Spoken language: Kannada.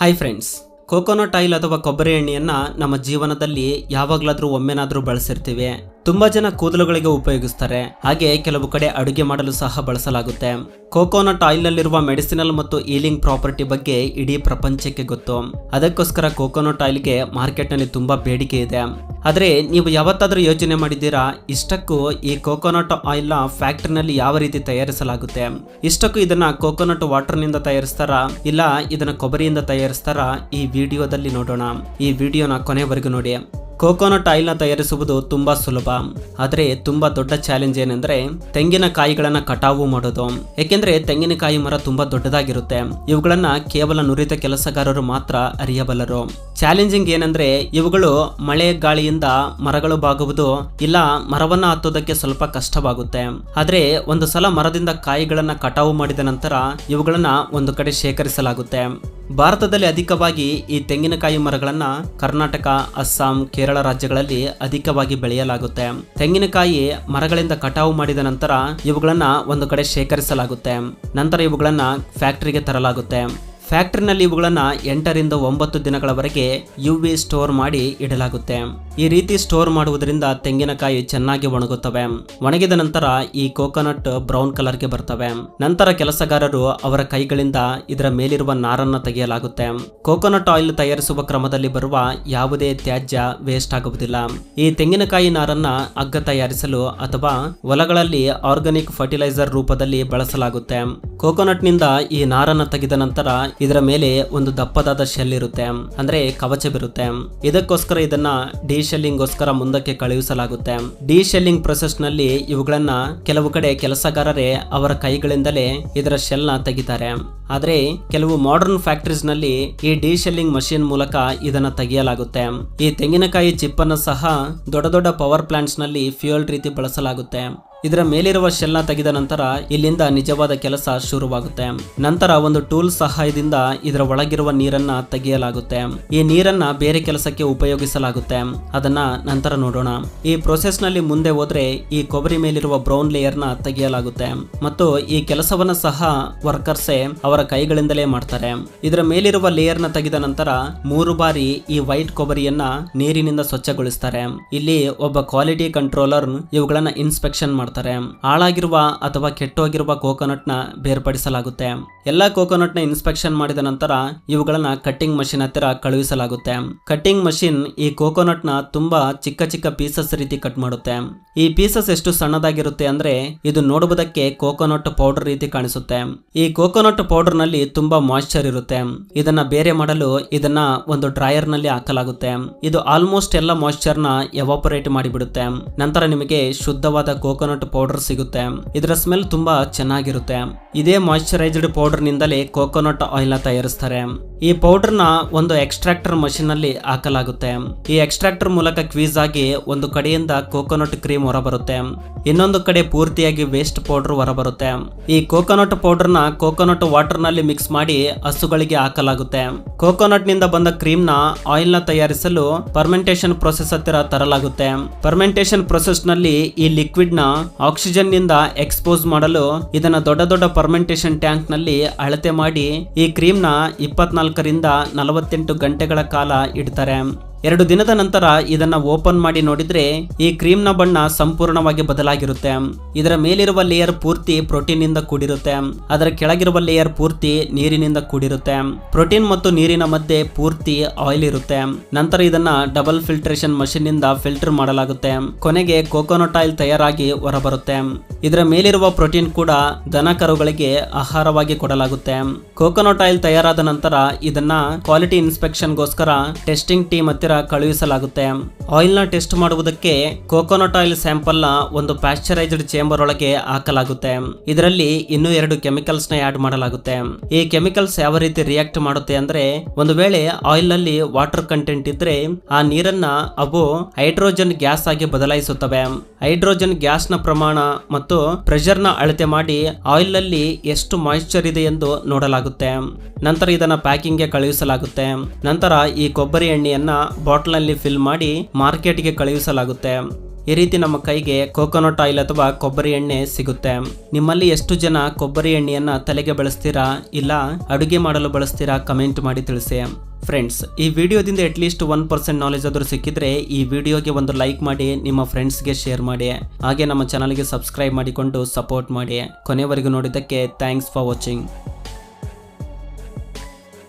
ಹಾಯ್ ಫ್ರೆಂಡ್ಸ್, ಕೋಕೋನಟ್ ಆಯಿಲ್ ಅಥವಾ ಕೊಬ್ಬರಿ ಎಣ್ಣೆಯನ್ನ ನಮ್ಮ ಜೀವನದಲ್ಲಿ ಯಾವಾಗಲಾದ್ರೂ ಒಮ್ಮೆನಾದ್ರೂ ಬಳಸಿರ್ತೀವಿ. ತುಂಬಾ ಜನ ಕೂದಲುಗಳಿಗೆ ಉಪಯೋಗಿಸ್ತಾರೆ, ಹಾಗೆ ಕೆಲವು ಕಡೆ ಅಡುಗೆ ಮಾಡಲು ಸಹ ಬಳಸಲಾಗುತ್ತೆ. ಕೋಕೋನಟ್ ಆಯಿಲ್ ನಲ್ಲಿರುವ ಮೆಡಿಸಿನಲ್ ಮತ್ತು ಹೀಲಿಂಗ್ ಪ್ರಾಪರ್ಟಿ ಬಗ್ಗೆ ಇಡೀ ಪ್ರಪಂಚಕ್ಕೆ ಗೊತ್ತು. ಅದಕ್ಕೋಸ್ಕರ ಕೋಕೋನಟ್ ಆಯಿಲ್ಗೆ ಮಾರ್ಕೆಟ್ ನಲ್ಲಿ ತುಂಬಾ ಬೇಡಿಕೆ ಇದೆ. ಆದ್ರೆ ನೀವು ಯಾವತ್ತಾದ್ರೂ ಯೋಚನೆ ಮಾಡಿದ್ದೀರಾ, ಇಷ್ಟಕ್ಕೂ ಈ ಕೋಕೋನಟ್ ಆಯಿಲ್ ನ ಫ್ಯಾಕ್ಟರಿನಲ್ಲಿ ಯಾವ ರೀತಿ ತಯಾರಿಸಲಾಗುತ್ತೆ? ಇಷ್ಟಕ್ಕೂ ಇದನ್ನ ಕೋಕೋನಟ್ ವಾಟರ್ ನಿಂದ ತಯಾರಿಸ್ತಾರಾ, ಇಲ್ಲ ಇದನ್ನ ಕೊಬ್ಬರಿಯಿಂದ ತಯಾರಿಸ್ತಾರಾ? ಈ ವಿಡಿಯೋದಲ್ಲಿ ನೋಡೋಣ. ಈ ವಿಡಿಯೋನ ಕೊನೆವರೆಗೂ ನೋಡಿ. ಕೋಕೋನಟ್ ಆಯಿಲ್ ನ ತಯಾರಿಸುವುದು ತುಂಬಾ ಸುಲಭ, ಆದ್ರೆ ತುಂಬಾ ದೊಡ್ಡ ಚಾಲೆಂಜ್ ಏನೆಂದ್ರೆ ತೆಂಗಿನಕಾಯಿಗಳನ್ನ ಕಟಾವು ಮಾಡೋದು. ಏಕೆಂದ್ರೆ ತೆಂಗಿನಕಾಯಿ ಮರ ತುಂಬಾ ದೊಡ್ಡದಾಗಿರುತ್ತೆ. ಇವುಗಳನ್ನ ಕೇವಲ ನುರಿತ ಕೆಲಸಗಾರರು ಮಾತ್ರ ಅರಿಯಬಲ್ಲರು. ಚಾಲೆಂಜಿಂಗ್ ಏನಂದ್ರೆ ಇವುಗಳು ಮಳೆ ಗಾಳಿಯಿಂದ ಮರಗಳು ಬಾಗುವುದು, ಇಲ್ಲ ಮರವನ್ನ ಹತ್ತೋದಕ್ಕೆ ಸ್ವಲ್ಪ ಕಷ್ಟವಾಗುತ್ತೆ. ಆದ್ರೆ ಒಂದು ಸಲ ಮರದಿಂದ ಕಾಯಿಗಳನ್ನ ಕಟಾವು ಮಾಡಿದ ನಂತರ ಇವುಗಳನ್ನ ಒಂದು ಕಡೆ ಶೇಖರಿಸಲಾಗುತ್ತೆ. ಭಾರತದಲ್ಲಿ ಅಧಿಕವಾಗಿ ಈ ತೆಂಗಿನಕಾಯಿ ಮರಗಳನ್ನ ಕರ್ನಾಟಕ, ಅಸ್ಸಾಂ, ಕೇರಳ ರಾಜ್ಯಗಳಲ್ಲಿ ಅಧಿಕವಾಗಿ ಬೆಳೆಯಲಾಗುತ್ತೆ. ತೆಂಗಿನಕಾಯಿ ಮರಗಳಿಂದ ಕಟಾವು ಮಾಡಿದ ನಂತರ ಇವುಗಳನ್ನ ಒಂದು ಕಡೆ ಶೇಖರಿಸಲಾಗುತ್ತೆ. ನಂತರ ಇವುಗಳನ್ನ ಫ್ಯಾಕ್ಟರಿಗೆ ತರಲಾಗುತ್ತೆ. ಫ್ಯಾಕ್ಟರಿನಲ್ಲಿ ಇವುಗಳನ್ನ 8 ರಿಂದ 9 ದಿನಗಳವರೆಗೆ UV ಸ್ಟೋರ್ ಮಾಡಿ ಇಡಲಾಗುತ್ತೆ. ಈ ರೀತಿ ಸ್ಟೋರ್ ಮಾಡುವುದರಿಂದ ತೆಂಗಿನಕಾಯಿ ಚೆನ್ನಾಗಿ ಒಣಗುತ್ತವೆ. ಒಣಗಿದ ನಂತರ ಈ ಕೋಕೋನಟ್ ಬ್ರೌನ್ ಕಲರ್ಗೆ ಬರ್ತವೆ. ನಂತರ ಕೆಲಸಗಾರರು ಅವರ ಕೈಗಳಿಂದ ಇದರ ಮೇಲಿರುವ ನಾರನ್ನ ತೆಗೆಯಲಾಗುತ್ತೆ. ಕೋಕೋನಟ್ ಆಯಿಲ್ ತಯಾರಿಸುವ ಕ್ರಮದಲ್ಲಿ ಬರುವ ಯಾವುದೇ ತ್ಯಾಜ್ಯ ವೇಸ್ಟ್ ಆಗುವುದಿಲ್ಲ. ಈ ತೆಂಗಿನಕಾಯಿ ನಾರನ್ನ ಹಗ್ಗ ತಯಾರಿಸಲು ಅಥವಾ ಹೊಲಗಳಲ್ಲಿ ಆರ್ಗಾನಿಕ್ ಫರ್ಟಿಲೈಸರ್ ರೂಪದಲ್ಲಿ ಬಳಸಲಾಗುತ್ತೆ. ಕೋಕೋನಟ್ ನಿಂದ ಈ ನಾರನ್ನ ತೆಗೆದ ನಂತರ ಇದರ ಮೇಲೆ ಒಂದು ದಪ್ಪದಾದ ಶೆಲ್ ಇರುತ್ತೆ, ಅಂದ್ರೆ ಕವಚವಿರುತ್ತೆ. ಇದಕ್ಕೋಸ್ಕರ ಇದನ್ನ ಡಿಶೆಲ್ಲಿಂಗ್ ಗೋಸ್ಕರ ಮುಂದಕ್ಕೆ ಕಳುಹಿಸಲಾಗುತ್ತೆ. ಡಿಶೆಲ್ಲಿಂಗ್ ಪ್ರೊಸೆಸ್ ನಲ್ಲಿ ಇವುಗಳನ್ನ ಕೆಲವು ಕಡೆ ಕೆಲಸಗಾರರೇ ಅವರ ಕೈಗಳಿಂದಲೇ ಇದರ ಶೆಲ್ ನ ತೆಗಿತಾರೆ. ಆದ್ರೆ ಕೆಲವು ಮಾಡರ್ನ್ ಫ್ಯಾಕ್ಟರೀಸ್ ನಲ್ಲಿ ಈ ಡಿಶೆಲ್ಲಿಂಗ್ ಮಷೀನ್ ಮೂಲಕ ಇದನ್ನ ತೆಗೆಯಲಾಗುತ್ತೆ. ಈ ತೆಂಗಿನಕಾಯಿ ಚಿಪ್ ಅನ್ನು ಸಹ ದೊಡ್ಡ ದೊಡ್ಡ ಪವರ್ ಪ್ಲಾಂಟ್ಸ್ ನಲ್ಲಿ ಫ್ಯೂಯಲ್ ರೀತಿ ಬಳಸಲಾಗುತ್ತೆ. ಇದರ ಮೇಲಿರುವ ಶೆಲ್ನ ತೆಗೆದ ನಂತರ ಇಲ್ಲಿಂದ ನಿಜವಾದ ಕೆಲಸ ಶುರುವಾಗುತ್ತೆ. ನಂತರ ಒಂದು ಟೂಲ್ ಸಹಾಯದಿಂದ ಇದರ ಒಳಗಿರುವ ನೀರನ್ನ ತೆಗೆಯಲಾಗುತ್ತೆ. ಈ ನೀರನ್ನ ಬೇರೆ ಕೆಲಸಕ್ಕೆ ಉಪಯೋಗಿಸಲಾಗುತ್ತೆ. ಅದನ್ನ ನಂತರ ನೋಡೋಣ. ಈ ಪ್ರೊಸೆಸ್ ನಲ್ಲಿ ಮುಂದೆ ಹೋದ್ರೆ ಈ ಕೊಬ್ಬರಿ ಮೇಲಿರುವ ಬ್ರೌನ್ ಲೇಯರ್ ನ ತೆಗೆಯಲಾಗುತ್ತೆ ಮತ್ತು ಈ ಕೆಲಸವನ್ನ ಸಹ ವರ್ಕರ್ಸೇ ಅವರ ಕೈಗಳಿಂದಲೇ ಮಾಡ್ತಾರೆ. ಇದರ ಮೇಲಿರುವ ಲೇಯರ್ ನ ತೆಗೆದ ನಂತರ 3 ಬಾರಿ ಈ ವೈಟ್ ಕೊಬ್ಬರಿಯನ್ನ ನೀರಿನಿಂದ ಸ್ವಚ್ಛಗೊಳಿಸ್ತಾರೆ. ಇಲ್ಲಿ ಒಬ್ಬ ಕ್ವಾಲಿಟಿ ಕಂಟ್ರೋಲರ್ ಇವುಗಳನ್ನ ಇನ್ಸ್ಪೆಕ್ಷನ್ ಮಾಡ್ತಾರೆ. ಹಾಳಾಗಿರುವ ಅಥವಾ ಕೆಟ್ಟೋಗಿರುವ ಕೋಕೋನಟ್ ನ ಬೇರ್ಪಡಿಸಲಾಗುತ್ತೆ. ಎಲ್ಲಾ ಕೋಕೋನಟ್ ನ ಇನ್ಸ್ಪೆಕ್ಷನ್ ಮಾಡಿದ ನಂತರ ಇವುಗಳನ್ನ ಕಟ್ಟಿಂಗ್ ಮಷೀನ್ ಹತ್ತಿರ ಕಳುಹಿಸಲಾಗುತ್ತೆ. ಕಟ್ಟಿಂಗ್ ಮಷೀನ್ ಈ ಕೋಕೋನಟ್ ನ ತುಂಬಾ ಚಿಕ್ಕ ಚಿಕ್ಕ ಪೀಸಸ್ ರೀತಿ ಕಟ್ ಮಾಡುತ್ತೆ. ಈ ಪೀಸಸ್ ಎಷ್ಟು ಸಣ್ಣದಾಗಿರುತ್ತೆ ಅಂದ್ರೆ ಇದು ನೋಡುವುದಕ್ಕೆ ಕೋಕೋನಟ್ ಪೌಡರ್ ರೀತಿ ಕಾಣಿಸುತ್ತೆ. ಈ ಕೋಕೋನಟ್ ಪೌಡರ್ ನಲ್ಲಿ ತುಂಬಾ ಮಾಯಿಶ್ಚರ್ ಇರುತ್ತೆ. ಇದನ್ನ ಬೇರೆ ಮಾಡಲು ಇದನ್ನ ಒಂದು ಡ್ರೈಯರ್ ನಲ್ಲಿ ಹಾಕಲಾಗುತ್ತೆ. ಇದು ಆಲ್ಮೋಸ್ಟ್ ಎಲ್ಲ ಮಾಯಿಶ್ಚರ್ ನ ಎವಾಪರೇಟ್ ಮಾಡಿಬಿಡುತ್ತೆ. ನಂತರ ನಿಮಗೆ ಶುದ್ಧವಾದ ಕೋಕೋನಟ್ ಪೌಡರ್ ಸಿಗುತ್ತೆ. ಇದರ ಸ್ಮೆಲ್ ತುಂಬಾ ಚೆನ್ನಾಗಿರುತ್ತೆ. ಇದೇ ಮಾಯಿಶ್ಚರೈಸ್ಡ್ ಪೌಡರ್ ನಿಂದಲೇ ಕೋಕೋನಟ್ ಆಯಿಲ್ ನ ತಯಾರಿಸ್ತಾರೆ. ಈ ಪೌಡರ್ ನ ಒಂದು ಎಕ್ಸ್ಟ್ರಾಕ್ಟರ್ ಮಷೀನ್ ನಲ್ಲಿ ಹಾಕಲಾಗುತ್ತೆ. ಈ ಎಕ್ಸ್ಟ್ರಾಕ್ಟರ್ ಮೂಲಕ ಕ್ವೀಸ್ ಆಗಿ ಒಂದು ಕಡೆಯಿಂದ ಕೋಕೋನಟ್ ಕ್ರೀಮ್ ಹೊರಬರುತ್ತೆ, ಇನ್ನೊಂದು ಕಡೆ ಪೂರ್ತಿಯಾಗಿ ವೇಸ್ಟ್ ಪೌಡರ್ ಹೊರಬರುತ್ತೆ. ಈ ಕೋಕೋನಟ್ ಪೌಡರ್ ನ ಕೋಕೋನಟ್ ವಾಟರ್ ನಲ್ಲಿ ಮಿಕ್ಸ್ ಮಾಡಿ ಹಸುಗಳಿಗೆ ಹಾಕಲಾಗುತ್ತೆ. ಕೋಕೋನಟ್ ನಿಂದ ಬಂದ ಕ್ರೀಮ್ ನ ಆಯಿಲ್ ನ ತಯಾರಿಸಲು ಫರ್ಮೆಂಟೇಶನ್ ಪ್ರೊಸೆಸ್ ಹತ್ತಿರ ತರಲಾಗುತ್ತೆ. ಫರ್ಮೆಂಟೇಶನ್ ಪ್ರೊಸೆಸ್ ನಲ್ಲಿ ಈ ಲಿಕ್ವಿಡ್ ನ ಆಕ್ಸಿಜನ್ ನಿಂದ ಎಕ್ಸ್ಪೋಸ್ ಮಾಡಲು ಇದನ್ನ ದೊಡ್ಡ ದೊಡ್ಡ ಫರ್ಮೆಂಟೇಶನ್ ಟ್ಯಾಂಕ್ ನಲ್ಲಿ ಅಳತೆ ಮಾಡಿ ಈ ಕ್ರೀಮ್ ನ 24 ರಿಂದ 48 ಗಂಟೆಗಳ ಕಾಲ ಇಡ್ತಾರೆ. 2 ದಿನದ ನಂತರ ಇದನ್ನ ಓಪನ್ ಮಾಡಿ ನೋಡಿದ್ರೆ ಈ ಕ್ರೀಮ್ ನ ಬಣ್ಣ ಸಂಪೂರ್ಣವಾಗಿ ಬದಲಾಗಿರುತ್ತೆ. ಇದರ ಮೇಲಿರುವ ಲೇಯರ್ ಪೂರ್ತಿ ಪ್ರೋಟೀನ್ ನಿಂದ ಕೂಡಿರುತ್ತೆ, ಅದರ ಕೆಳಗಿರುವ ಲೇಯರ್ ಪೂರ್ತಿ ನೀರಿನಿಂದ ಕೂಡಿರುತ್ತೆ. ಪ್ರೋಟೀನ್ ಮತ್ತು ನೀರಿನ ಮಧ್ಯೆ ಪೂರ್ತಿ ಆಯಿಲ್ ಇರುತ್ತೆ. ನಂತರ ಇದನ್ನ ಡಬಲ್ ಫಿಲ್ಟ್ರೇಷನ್ ಮಷೀನ್ ನಿಂದ ಫಿಲ್ಟರ್ ಮಾಡಲಾಗುತ್ತೆ. ಕೊನೆಗೆ ಕೋಕೋನಟ್ ಆಯಿಲ್ ತಯಾರಾಗಿ ಹೊರಬರುತ್ತೆ. ಇದರ ಮೇಲಿರುವ ಪ್ರೋಟೀನ್ ಕೂಡ ದನ ಕರುಗಳಿಗೆ ಆಹಾರವಾಗಿ ಕೊಡಲಾಗುತ್ತೆ. ಕೋಕೋನಟ್ ಆಯಿಲ್ ತಯಾರಾದ ನಂತರ ಇದನ್ನ ಕ್ವಾಲಿಟಿ ಇನ್ಸ್ಪೆಕ್ಷನ್ ಗೋಸ್ಕರ ಟೆಸ್ಟಿಂಗ್ ಟೀಮ್ ಹತ್ತಿರ ಕಳುಹಿಸಲಾಗುತ್ತೆ. ಆಯಿಲ್ ನ ಟೆಸ್ಟ್ ಮಾಡುವುದಕ್ಕೆ ಕೋಕೋನಟ್ ಆಯಿಲ್ ಸ್ಯಾಂಪಲ್ ನ ಒಂದು ಪ್ಯಾಶ್ಚರೈಸ್ಡ್ ಚೇಂಬರ್ ಒಳಗೆ ಹಾಕಲಾಗುತ್ತೆ. ಇದರಲ್ಲಿ ಇನ್ನೂ 2 ಕೆಮಿಕಲ್ಸ್ ನ ಆಡ್ ಮಾಡಲಾಗುತ್ತೆ. ಈ ಕೆಮಿಕಲ್ಸ್ ಯಾವ ರೀತಿ ರಿಯಾಕ್ಟ್ ಮಾಡುತ್ತೆ ಅಂದ್ರೆ, ಒಂದು ವೇಳೆ ಆಯಿಲ್ ನಲ್ಲಿ ವಾಟರ್ ಕಂಟೆಂಟ್ ಇದ್ರೆ ಆ ನೀರನ್ನ ಅವು ಹೈಡ್ರೋಜನ್ ಗ್ಯಾಸ್ ಆಗಿ ಬದಲಾಯಿಸುತ್ತವೆ. ಹೈಡ್ರೋಜನ್ ಗ್ಯಾಸ್ ನ ಪ್ರಮಾಣ ಮತ್ತು ಪ್ರೆಷರ್ ನ ಅಳತೆ ಮಾಡಿ ಆಯಿಲ್ ನಲ್ಲಿ ಎಷ್ಟು ಮಾಯಿಶ್ಚರ್ ಇದೆ ಎಂದು ನೋಡಲಾಗುತ್ತೆ. ನಂತರ ಇದನ್ನ ಪ್ಯಾಕಿಂಗ್ ಗೆ ಕಳುಹಿಸಲಾಗುತ್ತೆ. ನಂತರ ಈ ಕೊಬ್ಬರಿ ಎಣ್ಣೆಯನ್ನ ಬಾಟಲ್ ನಲ್ಲಿ ಫಿಲ್ ಮಾಡಿ ಮಾರ್ಕೆಟ್ ಗೆ ಕಳುಹಿಸಲಾಗುತ್ತೆ. ಈ ರೀತಿ ನಮ್ಮ ಕೈಗೆ ಕೋಕೋನಟ್ ಆಯಿಲ್ ಅಥವಾ ಕೊಬ್ಬರಿ ಎಣ್ಣೆ ಸಿಗುತ್ತೆ. ನಿಮ್ಮಲ್ಲಿ ಎಷ್ಟು ಜನ ಕೊಬ್ಬರಿ ಎಣ್ಣೆಯನ್ನ ತಲೆಗೆ ಬಳಸ್ತೀರಾ ಇಲ್ಲ ಅಡುಗೆ ಮಾಡಲು ಬಳಸ್ತೀರಾ ಕಮೆಂಟ್ ಮಾಡಿ ತಿಳಿಸಿ. ಫ್ರೆಂಡ್ಸ್, ಈ ವಿಡಿಯೋದಿಂದ ಅಟ್ಲೀಸ್ಟ್ 1% ನಾಲೆಜ್ ಆದರೂ ಸಿಕ್ಕಿದ್ರೆ ಈ ವಿಡಿಯೋಗೆ ಒಂದು ಲೈಕ್ ಮಾಡಿ, ನಿಮ್ಮ ಫ್ರೆಂಡ್ಸ್ಗೆ ಶೇರ್ ಮಾಡಿ, ಹಾಗೆ ನಮ್ಮ ಚಾನಲ್ಗೆ ಸಬ್ಸ್ಕ್ರೈಬ್ ಮಾಡಿಕೊಂಡು ಸಪೋರ್ಟ್ ಮಾಡಿ. ಕೊನೆವರೆಗೂ ನೋಡಿದ್ದಕ್ಕೆ ಥ್ಯಾಂಕ್ಸ್ ಫಾರ್ ವಾಚಿಂಗ್.